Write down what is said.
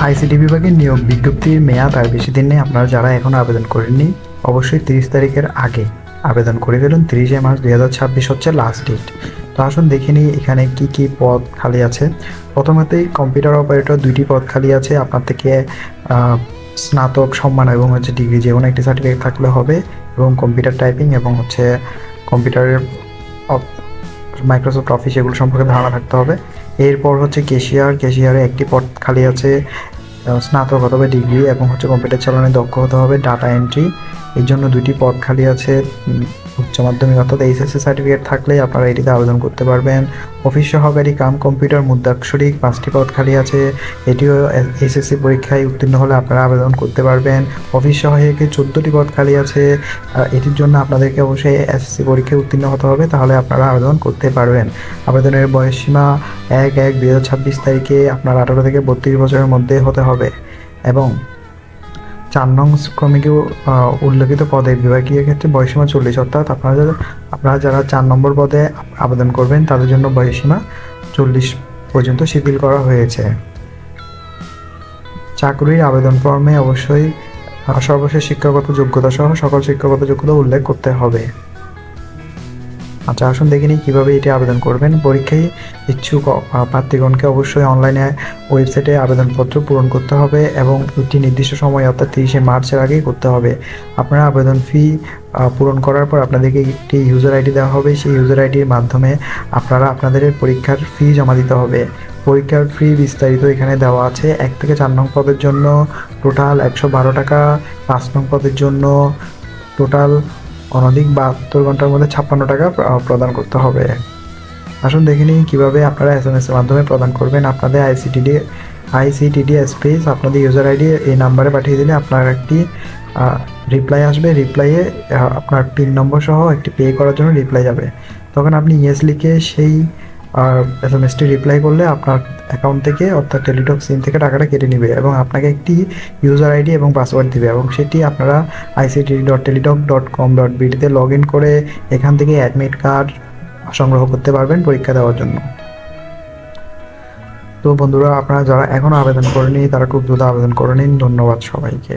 ICT বিভাগের নিয়োগ বিজ্ঞপ্তির মেয়াদ আর বেশি দিন নেই। আপনারা যারা এখনও আবেদন করেননি অবশ্যই 30 তারিখের আগে আবেদন করে ফেলুন। 30শে মার্চ 2026 হচ্ছে লাস্ট ডেট। তো আসুন দেখে নিই এখানে কি কি পদ খালি আছে। প্রথমতেই কম্পিউটার অপারেটর 2টি পদ খালি আছে। আপনার থেকে স্নাতক সম্মান এবং হচ্ছে ডিগ্রি যে কোনো একটি সার্টিফিকেট থাকলে হবে, এবং কম্পিউটার টাইপিং এবং হচ্ছে কম্পিউটারের মাইক্রোসফট অফিস এগুলো সম্পর্কে ধারণা থাকতে হবে। এরপর হচ্ছে ক্যাশিয়ারে একটি পদ খালি আছে। স্নাতক অথবা ডিগ্রি এবং হচ্ছে কম্পিউটার চালানোয় দক্ষ হতে হবে। ডাটা এন্ট্রি এর জন্য 2টি পদ খালি আছে। উচ্চ মাধ্যমিক অর্থাৎ এইচএসসি সার্টিফিকেট থাকলেই আপনারা এটিতে আবেদন করতে পারবেন। অফিস সহকারী কাম কম্পিউটার মুদ্রাক্ষরিক 5টি পদ খালি আছে। এটিও এইচএসসি পরীক্ষায় উত্তীর্ণ হলে আপনারা আবেদন করতে পারবেন। অফিস সহায়কে 14টি পদ খালি আছে। এটির জন্য আপনাদেরকে অবশ্যই এসএসসি পরীক্ষায় উত্তীর্ণ হতে হবে, তাহলে আপনারা আবেদন করতে পারবেন। আবেদনের বয়সসীমা 1/1/2026 তারিখে আপনার 18 থেকে 32 বছরের মধ্যে হতে হবে। এবং 4 নং ক্রমিকে উল্লেখিত পদে বিভাগীয় ক্ষেত্রে বয়সসীমা 40, অর্থাৎ আপনারা যারা 4 নম্বর পদে আবেদন করবেন তাদের জন্য বয়সসীমা 40 পর্যন্ত শিথিল করা হয়েছে। চাকরির আবেদন ফর্মে অবশ্যই সর্বশেষ শিক্ষাগত যোগ্যতা সহ সকল শিক্ষাগত যোগ্যতা উল্লেখ করতে হবে। আচ্ছা, আসুন দেখে নিই কীভাবে এটি আবেদন করবেন। পরীক্ষায় ইচ্ছুক প্রার্থীগণকে অবশ্যই অনলাইনে ওয়েবসাইটে আবেদনপত্র পূরণ করতে হবে এবং একটি নির্দিষ্ট সময় অর্থাৎ 30শে মার্চের আগেই করতে হবে। আপনারা আবেদন ফি পূরণ করার পর আপনাদেরকে একটি ইউজার আইডি দেওয়া হবে। সেই ইউজার আইডির মাধ্যমে আপনারা আপনাদের পরীক্ষার ফি জমা দিতে হবে। পরীক্ষার ফি বিস্তারিত এখানে দেওয়া আছে। 1 থেকে 4 নং পদের জন্য টোটাল 112 টাকা, 5 নং পদের জন্য টোটাল অনধিক 72 ঘন্টার মধ্যে 56 টাকা প্রদান করতে হবে। আসুন দেখে নিই কীভাবে আপনারা SMS এর মাধ্যমে প্রদান করবেন। আপনাদের আইসিটিডি স্পেস আপনাদের ইউজার আইডি এই নাম্বারে পাঠিয়ে দিলে আপনার একটি রিপ্লাই আসবে। রিপ্লাইয়ে আপনার পিন নম্বর সহ একটি পে করার জন্য রিপ্লাই যাবে। তখন আপনি ইয়েস লিখে সেই SMS-টি রিপ্লাই করলে আপনার অ্যাকাউন্ট থেকে অর্থাৎ টেলিটক সিম থেকে টাকাটা কেটে নেবে এবং আপনাকে একটি ইউজার আইডি এবং পাসওয়ার্ড দিবে, এবং সেটি আপনারা ict.teletalk.com.bd-তে লগ ইন করে এখান থেকে অ্যাডমিট কার্ড সংগ্রহ করতে পারবেন পরীক্ষা দেওয়ার জন্য। তো বন্ধুরা, আপনারা যারা এখনও আবেদন করেনি তারা খুব দ্রুত আবেদন করে নিন। ধন্যবাদ সবাইকে।